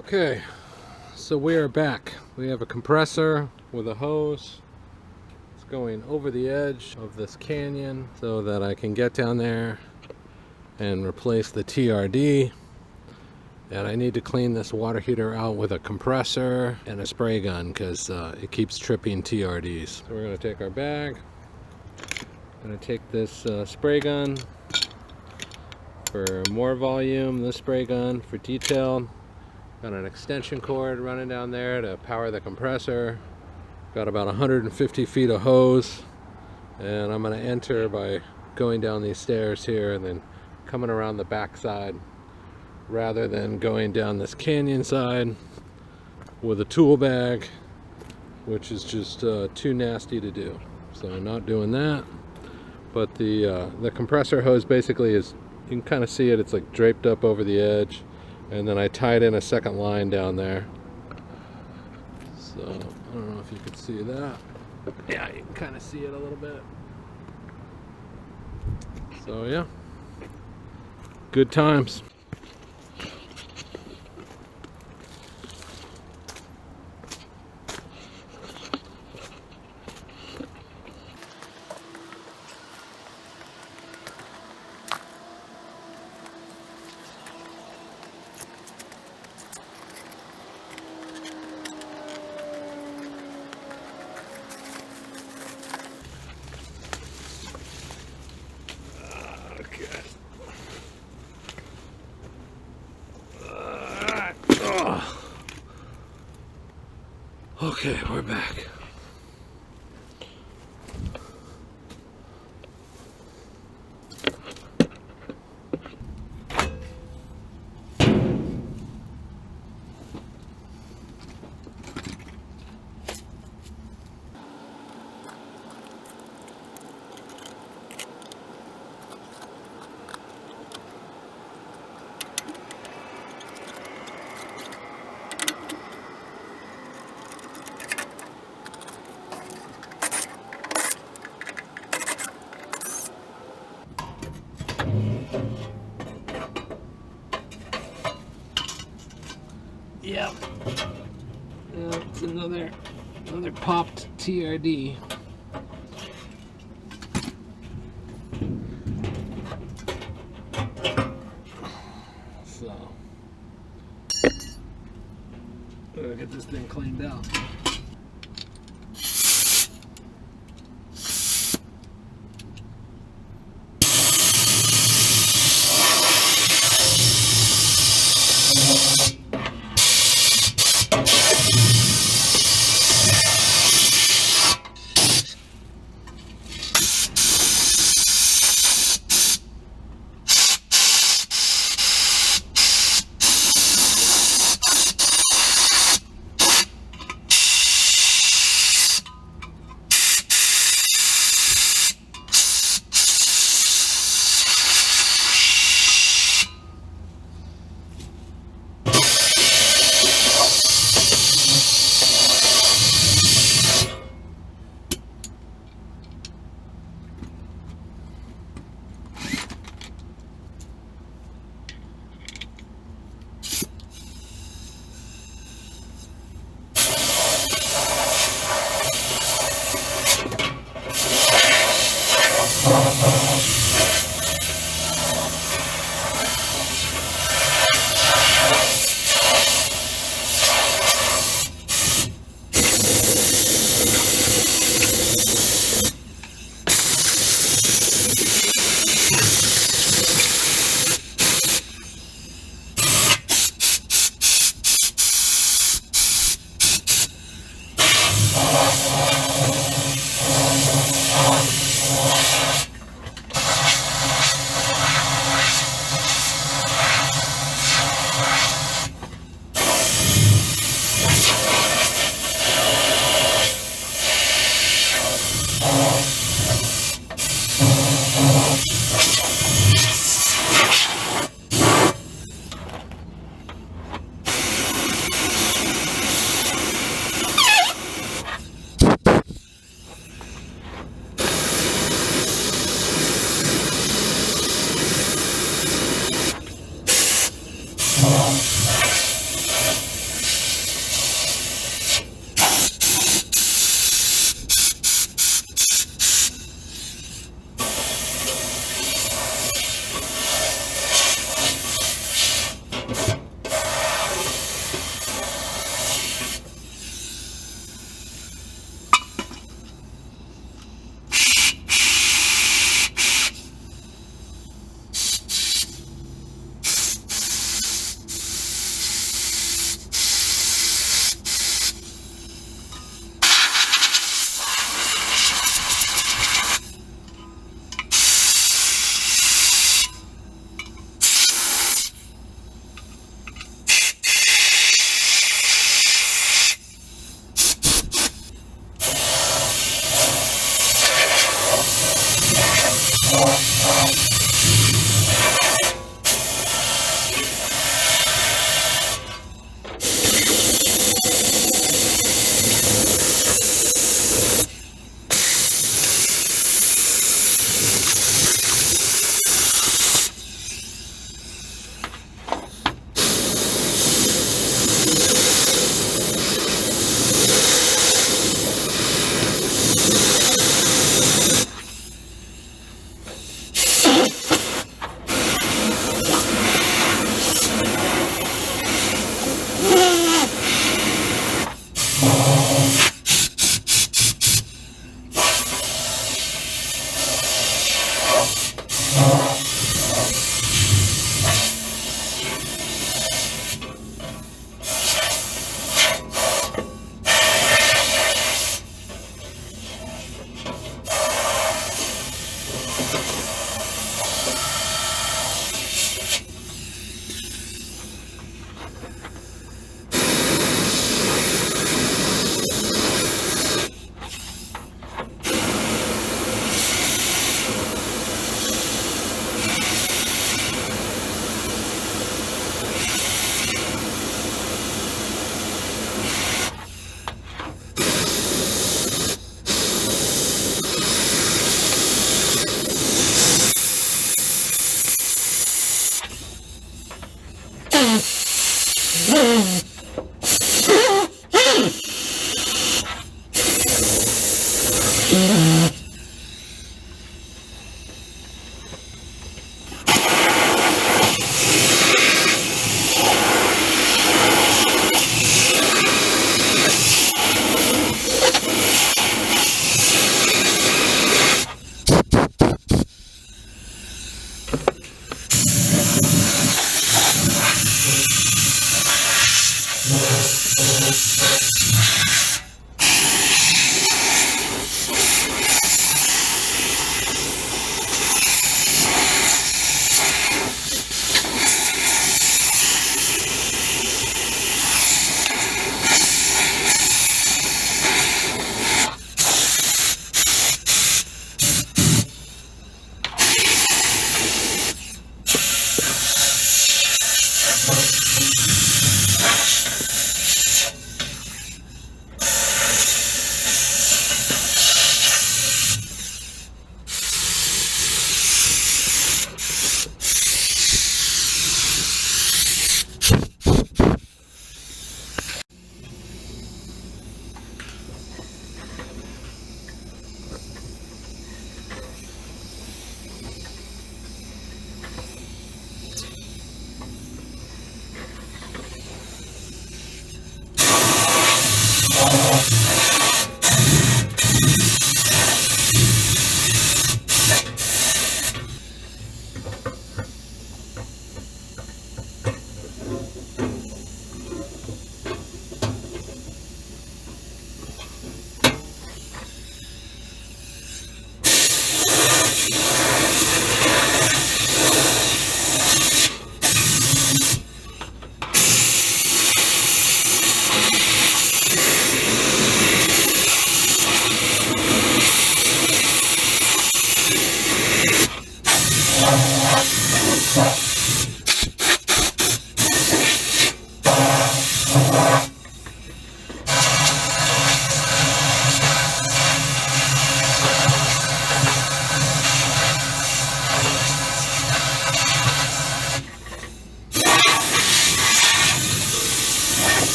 Okay, so we are back. We have a compressor with a hose. It's going over the edge of this canyon so that I can get down there and replace the TRD. And I need to clean this water heater out with a compressor and a spray gun because it keeps tripping TRDs. So we're going to take our bag. Going to take this spray gun for more volume, this spray gun for detail. Got an extension cord running down there to power the compressor. Got about 150 feet of hose, and I'm going to enter by going down these stairs here and then coming around the back side rather than going down this canyon side with a tool bag, which is just too nasty to do. So I'm not doing that. But the compressor hose basically is, you can kind of see it, it's like draped up over the edge. And then I tied in a second line down there. So, I don't know if you could see that. Yeah, you can kind of see it a little bit. So, yeah. Good times. Okay, we're back. Yep. It's another popped TRD. So, gotta get this thing cleaned out.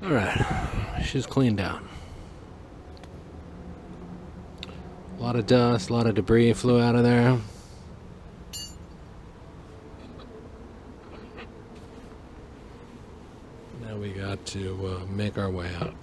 All right, she's cleaned out. A lot of dust, a lot of debris flew out of there. got to make our way up.